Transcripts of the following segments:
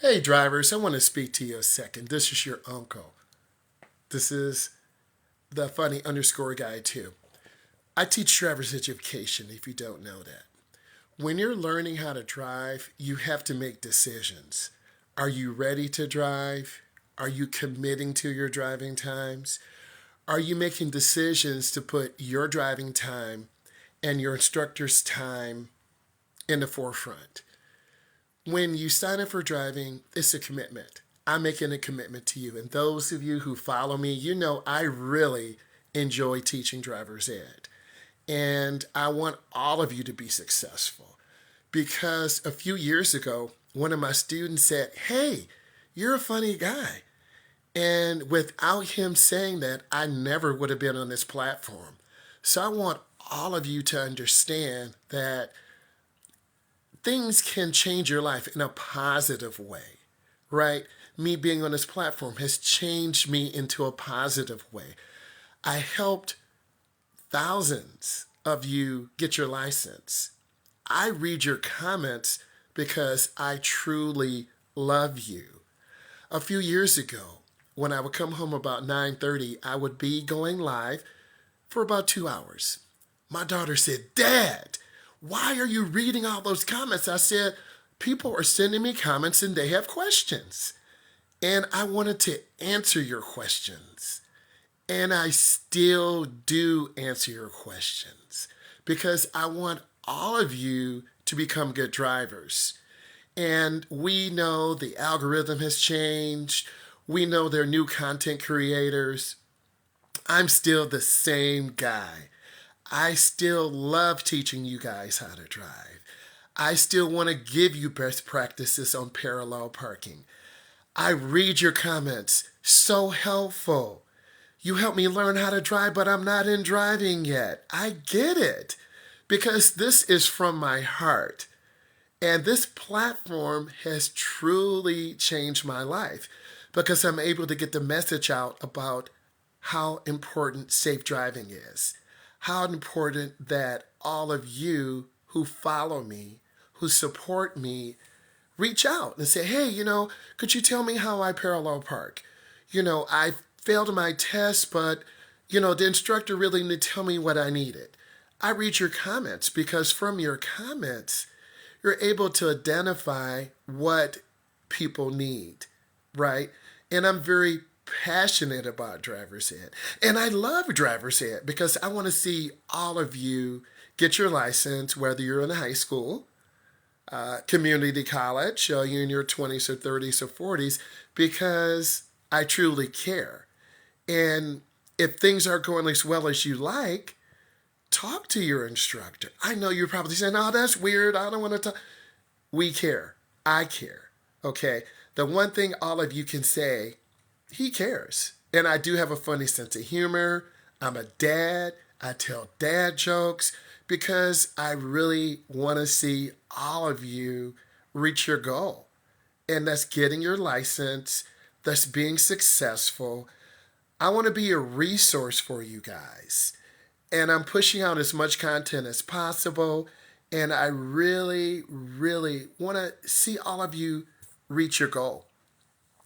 Hey drivers, I want to speak to you a second. This is your uncle. This is the funny underscore guy too. I teach driver's education if you don't know that. When you're learning how to drive, you have to make decisions. Are you ready to drive? Are you committing to your driving times? Are you making decisions to put your driving time and your instructor's time in the forefront? When you sign up for driving, it's a commitment. I'm making a commitment to you. And those of you who follow me, you know I really enjoy teaching driver's ed. And I want all of you to be successful. Because a few years ago, one of my students said, "Hey, you're a funny guy." And without him saying that, I never would have been on this platform. So I want all of you to understand that things can change your life in a positive way, right? Me being on this platform has changed me into a positive way. I helped thousands of you get your license. I read your comments because I truly love you. A few years ago, when I would come home about 9:30, I would be going live for about 2 hours. My daughter said, "Dad, why are you reading all those comments?" I said, "People are sending me comments and they have questions. And I wanted to answer your questions. And I still do answer your questions because I want all of you to become good drivers. And we know the algorithm has changed. We know there are new content creators. I'm still the same guy. I still love teaching you guys how to drive. I still want to give you best practices on parallel parking. I read your comments. So helpful. You help me learn how to drive, but I'm not in driving yet. I get it because this is from my heart. And this platform has truly changed my life because I'm able to get the message out about how important safe driving is, how important that all of you who follow me, who support me, reach out and say, "Hey, could you tell me how I parallel park? I failed my test, but, the instructor really didn't tell me what I needed." I read your comments because from your comments, you're able to identify what people need, right? And I'm very passionate about driver's ed. And I love driver's ed because I want to see all of you get your license, whether you're in high school, community college, you're in your 20s or 30s or 40s, because I truly care. And if things aren't going as well as you like, talk to your instructor. I know you're probably saying, "Oh, that's weird. I don't want to talk." We care. I care. Okay. The one thing all of you can say, he cares. And I do have a funny sense of humor. I'm a dad. I tell dad jokes because I really want to see all of you reach your goal. And that's getting your license, that's being successful. I want to be a resource for you guys. And I'm pushing out as much content as possible. And I really, really want to see all of you reach your goal.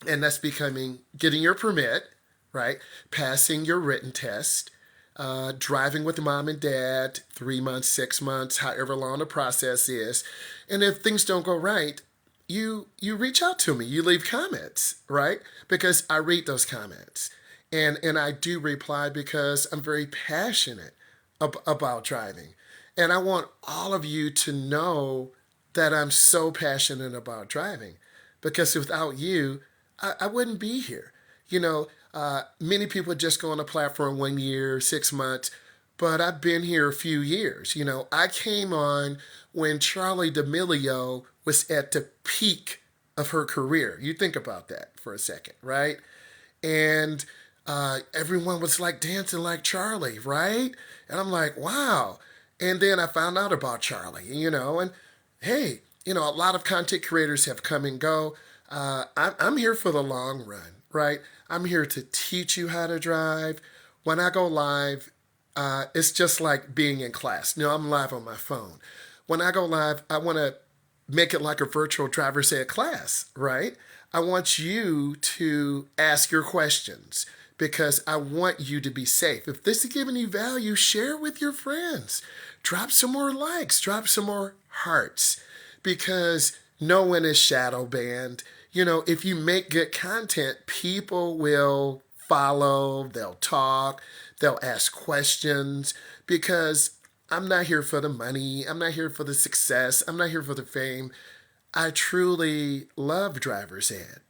And that's becoming getting your permit, right? Passing your written test, driving with mom and dad, 3 months, 6 months, however long the process is. And if things don't go right, you reach out to me. You leave comments, right? Because I read those comments. And I do reply because I'm very passionate about driving. And I want all of you to know that I'm so passionate about driving because without you, I wouldn't be here. Many people just go on a platform 1 year, 6 months, but I've been here a few years. I came on when Charlie D'Amelio was at the peak of her career. You think about that for a second, right? And everyone was like dancing like Charlie, right? And I'm like, wow. And then I found out about Charlie, and hey, a lot of content creators have come and go. I'm here for the long run, right? I'm here to teach you how to drive. When I go live, it's just like being in class. I'm live on my phone. When I go live, I want to make it like a virtual driver's ed class, right? I want you to ask your questions because I want you to be safe. If this is giving you value, share it with your friends. Drop some more likes, drop some more hearts because no one is shadow banned. You know, if you make good content, people will follow, they'll talk, they'll ask questions because I'm not here for the money. I'm not here for the success. I'm not here for the fame. I truly love driver's ed.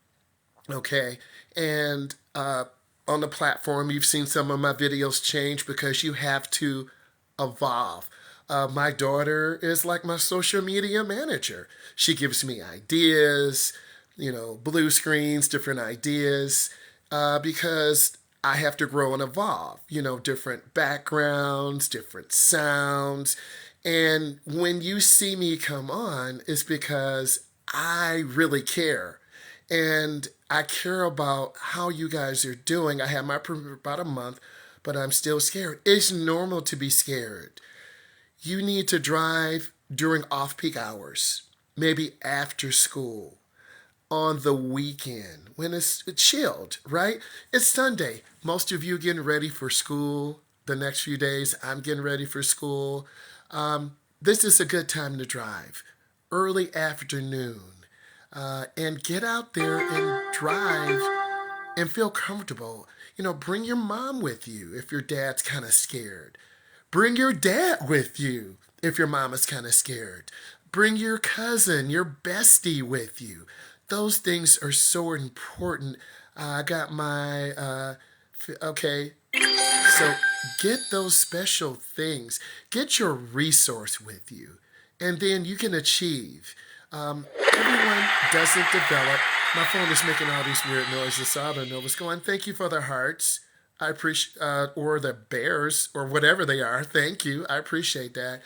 Okay. And on the platform, you've seen some of my videos change because you have to evolve. My daughter is like my social media manager. She gives me ideas, blue screens, different ideas, because I have to grow and evolve, different backgrounds, different sounds. And when you see me come on, it's because I really care. And I care about how you guys are doing. I had my for about a month, but I'm still scared. It's normal to be scared. You need to drive during off peak hours, maybe after school, on the weekend when it's chilled, right? It's Sunday. Most of you getting ready for school the next few days. I'm getting ready for school. This is a good time to drive. Early afternoon. And get out there and drive and feel comfortable. Bring your mom with you if your dad's kind of scared. Bring your dad with you if your mom is kind of scared. Bring your cousin, your bestie with you. Those things are so important. I got my, okay. So get those special things. Get your resource with you. And then you can achieve. Everyone doesn't develop. My phone is making all these weird noises, so I don't know what's going on. Thank you for the hearts. I appreciate, or the bears, or whatever they are. Thank you. I appreciate that.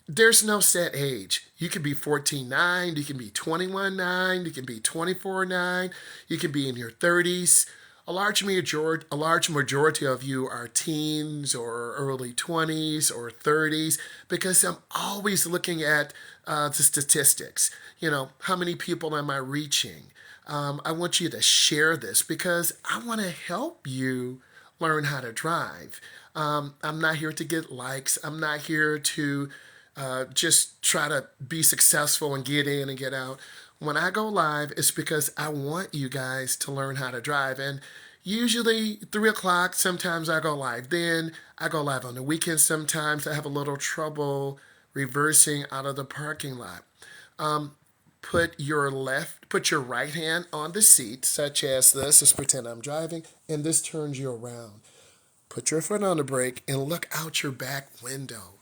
There's no set age. You can be 14.9, you can be 21.9, you can be 24.9, you can be in your 30s. A large majority of you are teens or early 20s or 30s because I'm always looking at the statistics. How many people am I reaching? I want you to share this because I want to help you learn how to drive. I'm not here to get likes. I'm not here to just try to be successful and get in and get out. When I go live, it's because I want you guys to learn how to drive. And usually 3 o'clock, sometimes I go live. Then I go live on the weekends sometimes. I have a little trouble reversing out of the parking lot. Put your right hand on the seat, such as this. Let's pretend I'm driving, and this turns you around. Put your foot on the brake and look out your back window.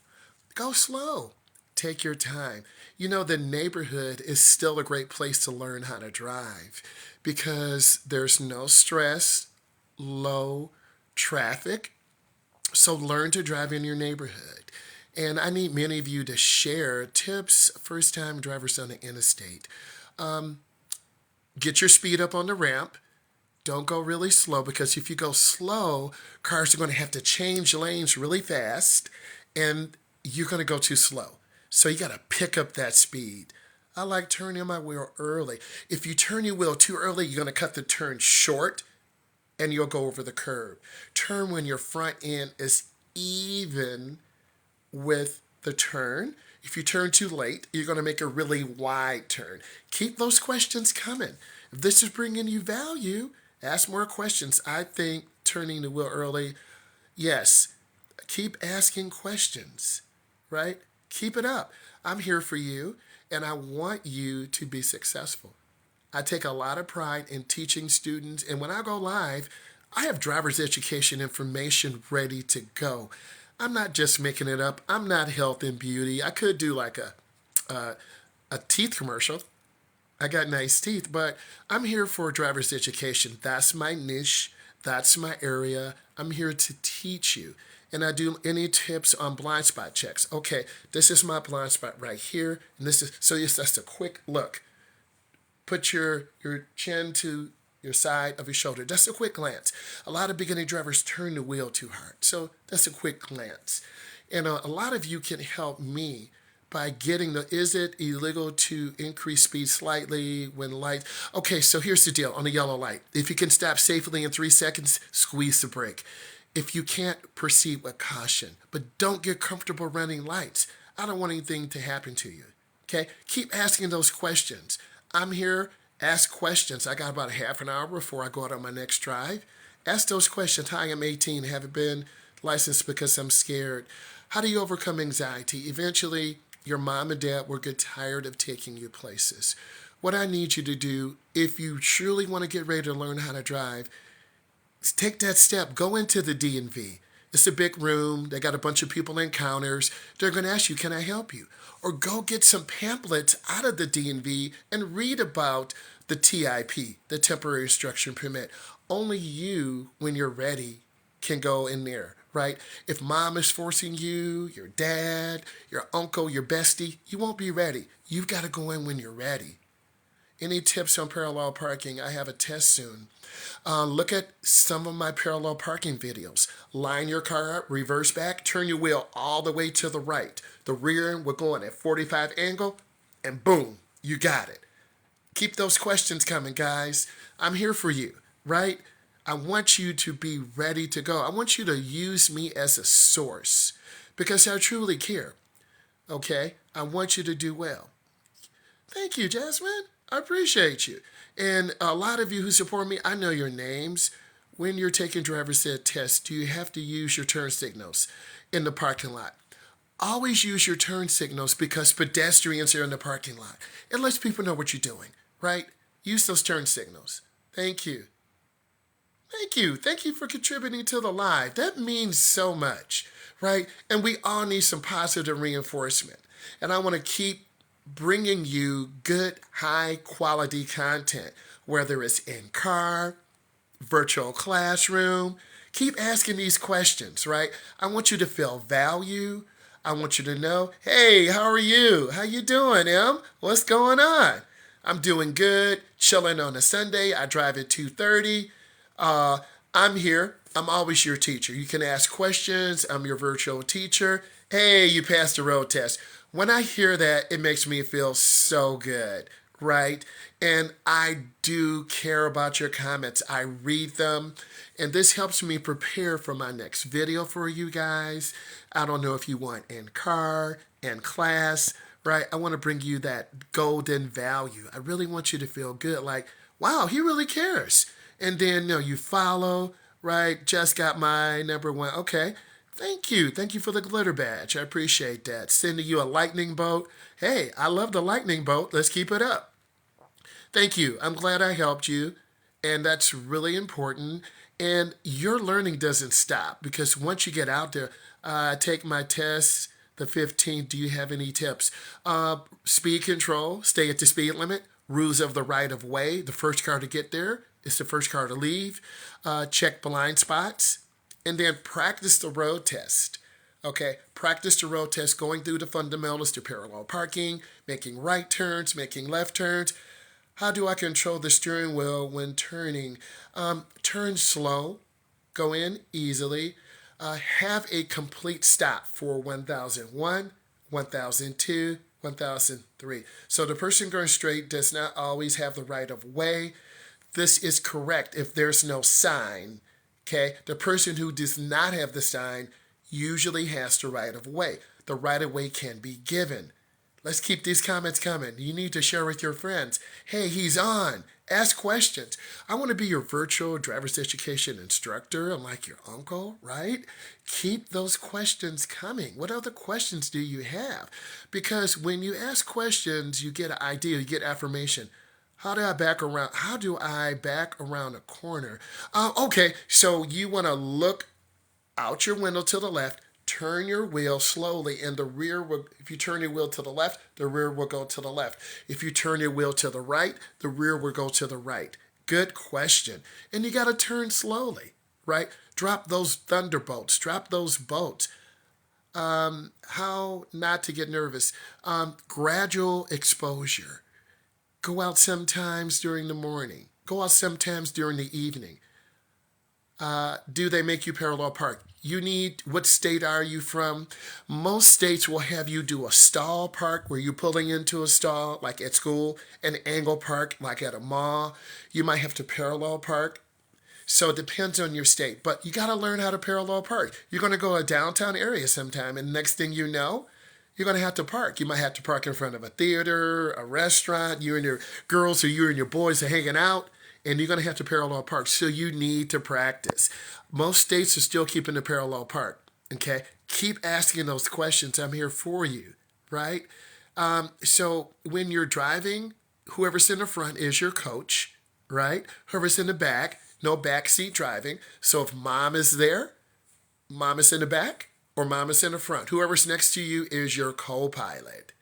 Go slow. Take your time. The neighborhood is still a great place to learn how to drive because there's no stress, low traffic. So learn to drive in your neighborhood. And I need many of you to share tips, first-time drivers on the interstate. Get your speed up on the ramp. Don't go really slow because if you go slow, cars are going to have to change lanes really fast and you're going to go too slow. So you got to pick up that speed. I like turning my wheel early. If you turn your wheel too early, you're going to cut the turn short and you'll go over the curb. Turn when your front end is even with the turn. If you turn too late, you're going to make a really wide turn. Keep those questions coming. If this is bringing you value, ask more questions. I think turning the wheel early, yes, keep asking questions, right? Keep it up. I'm here for you, and I want you to be successful. I take a lot of pride in teaching students, and when I go live, I have driver's education information ready to go. I'm not just making it up. I'm not health and beauty. I could do like a teeth commercial. I got nice teeth, but I'm here for driver's education. That's my niche. That's my area. I'm here to teach you. And I do any tips on blind spot checks. Okay, this is my blind spot right here. And this is, so yes, that's a quick look. Put your chin to your side of your shoulder. That's a quick glance. A lot of beginning drivers turn the wheel too hard. So that's a quick glance. And a lot of you can help me by getting is it illegal to increase speed slightly when light? Okay, so here's the deal on the yellow light. If you can stop safely in 3 seconds, squeeze the brake. If you can't, proceed with caution, but don't get comfortable running lights. I don't want anything to happen to you. Okay, keep asking those questions. I'm here, ask questions. I got about a half an hour before I go out on my next drive. Ask those questions. Hi, I'm 18, haven't been licensed because I'm scared. How do you overcome anxiety? Eventually, your mom and dad will get tired of taking you places. What I need you to do, if you truly want to get ready to learn how to drive, is take that step. Go into the DMV. It's a big room. They got a bunch of people in counters. They're going to ask you, can I help you? Or go get some pamphlets out of the DMV and read about the TIP, the Temporary Instruction Permit. Only you, when you're ready, can go in there, right? If mom is forcing you, your dad, your uncle, your bestie, you won't be ready. You've got to go in when you're ready. Any tips on parallel parking? I have a test soon. Look at some of my parallel parking videos. Line your car up, reverse back, turn your wheel all the way to the right. The rear end will go in at 45 angle, and boom, you got it. Keep those questions coming, guys. I'm here for you, right? I want you to be ready to go. I want you to use me as a source because I truly care, okay? I want you to do well. Thank you, Jasmine. I appreciate you. And a lot of you who support me, I know your names. When you're taking driver's ed tests, do you have to use your turn signals in the parking lot? Always use your turn signals because pedestrians are in the parking lot. It lets people know what you're doing, right? Use those turn signals. Thank you. Thank you. Thank you for contributing to the live. That means so much, right? And we all need some positive reinforcement. And I want to keep bringing you good, high quality content, whether it's in car, virtual classroom. Keep asking these questions, right? I want you to feel value. I want you to know, hey, how are you? How you doing, Em? What's going on? I'm doing good, chilling on a Sunday. I drive at 2:30. I'm here. I'm always your teacher. You can ask questions. I'm your virtual teacher. Hey, you passed the road test. When I hear that, it makes me feel so good, right? And I do care about your comments. I read them, and this helps me prepare for my next video for you guys. I don't know if you want in car, in class, right? I want to bring you that golden value. I really want you to feel good, like, wow, he really cares. And then, you follow, right? Just got my number one. Okay. Thank you. Thank you for the glitter badge. I appreciate that. Sending you a lightning bolt. Hey, I love the lightning bolt. Let's keep it up. Thank you. I'm glad I helped you. And that's really important. And your learning doesn't stop because once you get out there, take my test, the 15th. Do you have any tips? Speed control, stay at the speed limit, rules of the right of way. The first car to get there is the first car to leave. Check blind spots. And then practice the road test. Okay, practice the road test going through the fundamentals to parallel parking, making right turns, making left turns. How do I control the steering wheel when turning? Turn slow, go in easily, have a complete stop for 1001, 1002, 1003. So the person going straight does not always have the right of way. This is correct if there's no sign. Okay, the person who does not have the sign usually has the right of way. The right of way can be given. Let's keep these comments coming. You need to share with your friends. Hey, he's on. Ask questions. I want to be your virtual driver's education instructor. I'm like your uncle, right? Keep those questions coming. What other questions do you have? Because when you ask questions, you get an idea, you get affirmation. How do I back around? How do I back around a corner? Okay, so you want to look out your window to the left, turn your wheel slowly, and the rear will, if you turn your wheel to the left, the rear will go to the left. If you turn your wheel to the right, the rear will go to the right. Good question. And you got to turn slowly, right? Drop those thunderbolts, drop those bolts. How not to get nervous. Gradual exposure. Go out sometimes during the morning. Go out sometimes during the evening. Do they make you parallel park? You need, what state are you from? Most states will have you do a stall park where you're pulling into a stall, like at school, an angle park, like at a mall. You might have to parallel park. So it depends on your state, but you got to learn how to parallel park. You're going to go to a downtown area sometime, and next thing you know, you're going to have to park. You might have to park in front of a theater, a restaurant. You and your girls or you and your boys are hanging out, and you're going to have to parallel park. So you need to practice. Most states are still keeping the parallel park. Okay, keep asking those questions. I'm here for you, right? So when you're driving, whoever's in the front is your coach, right? Whoever's in the back, no backseat driving. So if mom is there, mom is in the back, or mom is in the front. Whoever's next to you is your co-pilot,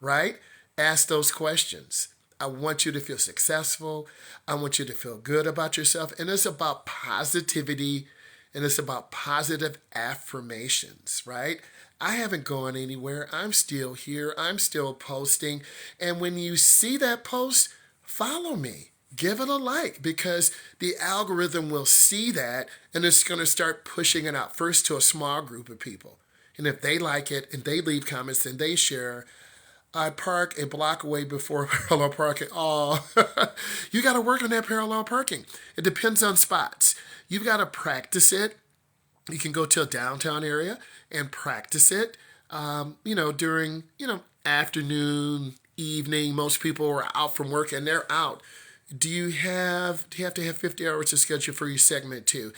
right? Ask those questions. I want you to feel successful. I want you to feel good about yourself. And it's about positivity and it's about positive affirmations, right? I haven't gone anywhere. I'm still here. I'm still posting. And when you see that post, follow me. Give it a like because the algorithm will see that and it's going to start pushing it out first to a small group of people. And if they like it and they leave comments and they share, I park a block away before parallel parking. Oh, you got to work on that parallel parking. It depends on spots. You've got to practice it. You can go to a downtown area and practice it. During afternoon, evening. Most people are out from work and they're out. Do you have to have 50 hours to schedule for your segment too?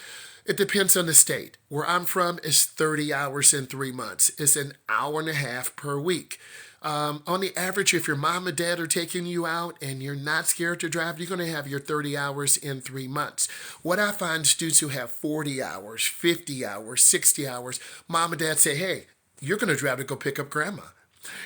It depends on the state. Where I'm from is 30 hours in 3 months. It's an hour and a half per week. On the average, if your mom and dad are taking you out and you're not scared to drive, you're going to have your 30 hours in 3 months. What I find students who have 40 hours, 50 hours, 60 hours, mom and dad say, hey, you're going to drive to go pick up grandma.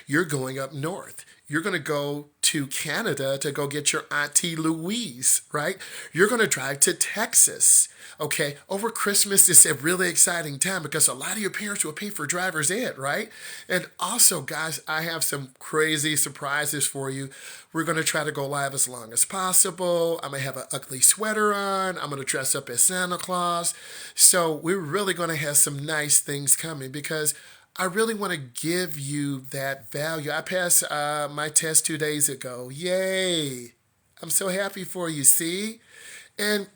You're going up north. You're going to go to Canada to go get your Auntie Louise, right? You're going to drive to Texas, okay? Over Christmas is a really exciting time because a lot of your parents will pay for driver's ed, right? And also, guys, I have some crazy surprises for you. We're going to try to go live as long as possible. I'm going to have an ugly sweater on. I'm going to dress up as Santa Claus. So we're really going to have some nice things coming because I really want to give you that value. I passed my test 2 days ago. Yay. I'm so happy for you, see? And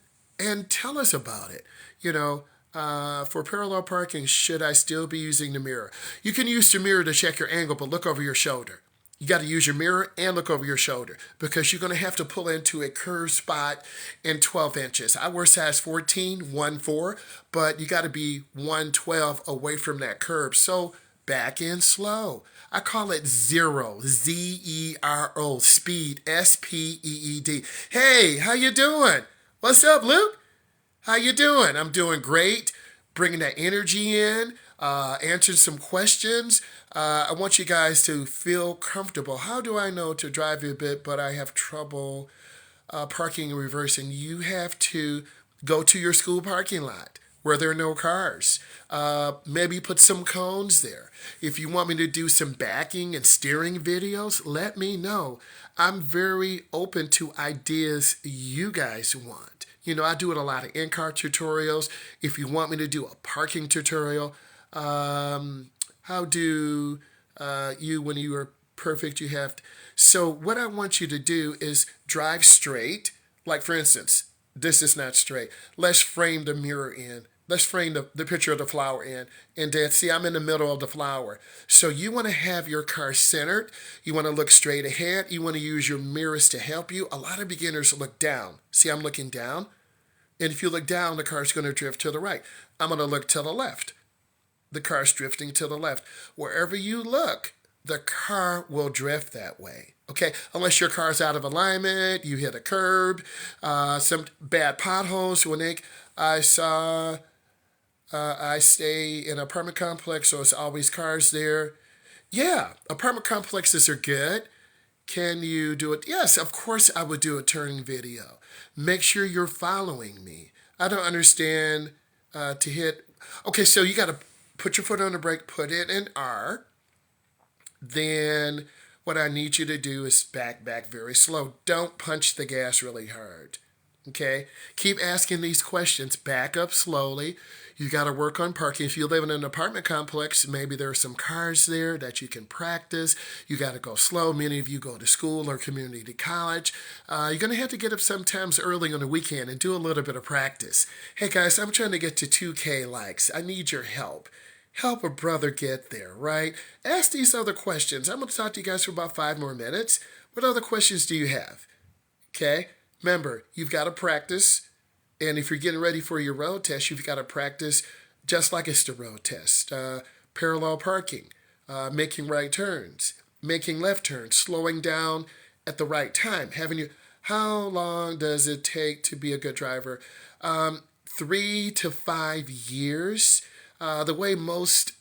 tell us about it. For parallel parking, should I still be using the mirror? You can use the mirror to check your angle, but look over your shoulder. You got to use your mirror and look over your shoulder because you're going to have to pull into a curved spot in 12 inches. I wear size 14, 1-4, but you got to be 112 away from that curve. So back in slow. I call it zero, Z-E-R-O, speed, S-P-E-E-D. Hey, how you doing? What's up, Luke? How you doing? I'm doing great. Bringing that energy in, answering some questions. I want you guys to feel comfortable. How do I know to drive a bit, but I have trouble parking and reversing? You have to go to your school parking lot where there are no cars. Maybe put some cones there. If you want me to do some backing and steering videos, let me know. I'm very open to ideas you guys want. I do a lot of in-car tutorials. If you want me to do a parking tutorial, how do you, when you are perfect, you have to. So what I want you to do is drive straight. Like, for instance, this is not straight. Let's frame the mirror in. Let's frame the picture of the flower in. And Dad, see, I'm in the middle of the flower. So you want to have your car centered. You want to look straight ahead. You want to use your mirrors to help you. A lot of beginners look down. See, I'm looking down. And if you look down, the car's going to drift to the right. I'm going to look to the left. The car's drifting to the left. Wherever you look, the car will drift that way. Okay, unless your car's out of alignment, you hit a curb, some bad potholes. I stay in an apartment complex, so it's always cars there. Yeah, apartment complexes are good. Can you do it? Yes, of course I would do a turning video. Make sure you're following me. I don't understand to hit. Okay, so you got to put your foot on the brake, put it in R. Then what I need you to do is back very slow. Don't punch the gas really hard. Okay? Keep asking these questions. Back up slowly. You got to work on parking. If you live in an apartment complex, maybe there are some cars there that you can practice. You got to go slow. Many of you go to school or community college. You're going to have to get up sometimes early on the weekend and do a little bit of practice. Hey guys, I'm trying to get to 2K likes. I need your help. Help a brother get there, right? Ask these other questions. I'm going to talk to you guys for about 5 more minutes. What other questions do you have? Okay? Remember, you've got to practice. And if you're getting ready for your road test, you've got to practice just like it's the road test. Parallel parking, making right turns, making left turns, slowing down at the right time. How long does it take to be a good driver? 3 to 5 years. The way most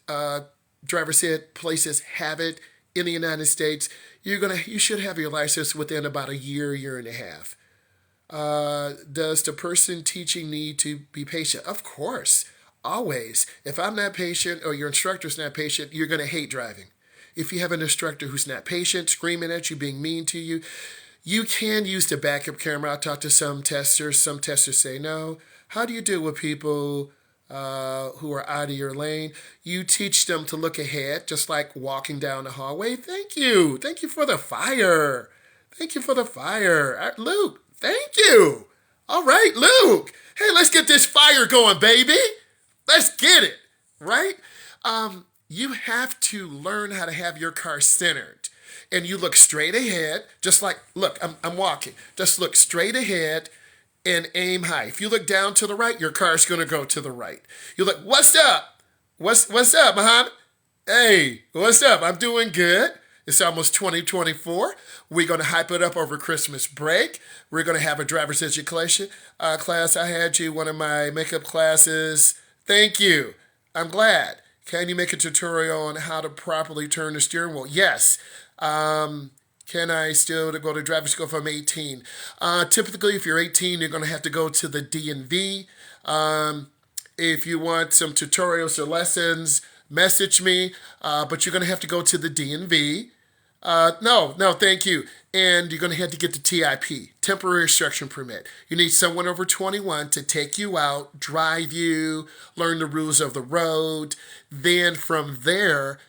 driver's ed places have it in the United States, you should have your license within about a year, year and a half. Does the person teaching need to be patient? Of course, always. If I'm not patient or your instructor's not patient, you're going to hate driving. If you have an instructor who's not patient, screaming at you, being mean to you, you can use the backup camera. I talked to some testers. Some testers say no. How do you deal with people who are out of your lane? You teach them to look ahead, just like walking down the hallway. Thank you. Thank you for the fire. Thank you for the fire. Luke, thank you. All right, Luke. Hey, let's get this fire going, baby. Let's get it, right? You have to learn how to have your car centered. And you look straight ahead, just like, look, I'm walking. Just look straight ahead and aim high. If you look down to the right, your car's going to go to the right. You look, what's up? What's up, Muhammad? Hey, what's up? I'm doing good. It's almost 2024. We're going to hype it up over Christmas break. We're going to have a driver's education class. I had you one of my makeup classes. Thank you. I'm glad. Can you make a tutorial on how to properly turn the steering wheel? Yes. Can I still go to driver's school if I'm 18? Typically, if you're 18, you're going to have to go to the DMV. If you want some tutorials or lessons, message me. But you're going to have to go to the DMV. No, thank you. And you're going to have to get the TIP, temporary instruction permit. You need someone over 21 to take you out, drive you, learn the rules of the road. Then from there,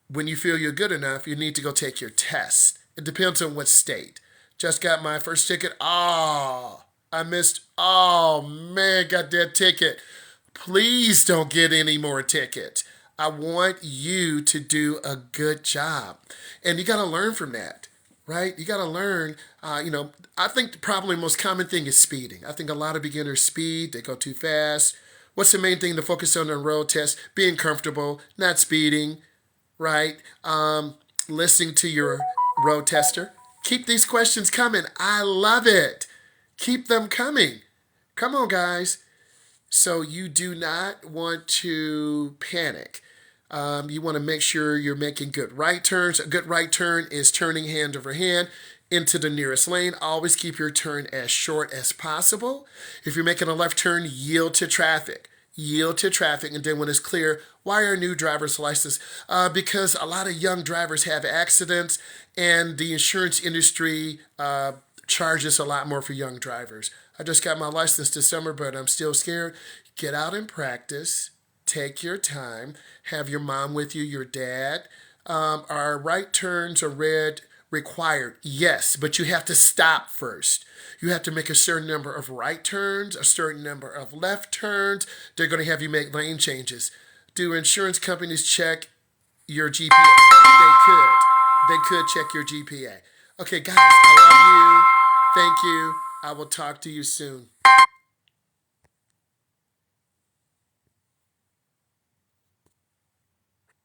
when you feel you're good enough, you need to go take your test. It depends on what state. Just got my first ticket. Oh, I missed. Oh, man, got that ticket. Please don't get any more tickets. I want you to do a good job. And you got to learn from that, right? You got to learn, I think probably the most common thing is speeding. I think a lot of beginners speed, they go too fast. What's the main thing to focus on road test? Being comfortable, not speeding, right? Listening to your road tester. Keep these questions coming. I love it. Keep them coming. Come on, guys. So you do not want to panic. You want to make sure you're making good right turns. A good right turn is turning hand over hand into the nearest lane. Always keep your turn as short as possible. If you're making a left turn, yield to traffic. Yield to traffic, and then when it's clear, why are new driver's license? Because a lot of young drivers have accidents, and the insurance industry charges a lot more for young drivers. I just got my license this summer, but I'm still scared. Get out and practice. Take your time. Have your mom with you, your dad. Are right turns or red required? Yes, but you have to stop first. You have to make a certain number of right turns, a certain number of left turns. They're going to have you make lane changes. Do insurance companies check your GPA? They could. They could check your GPA. Okay, guys, I love you. Thank you. I will talk to you soon.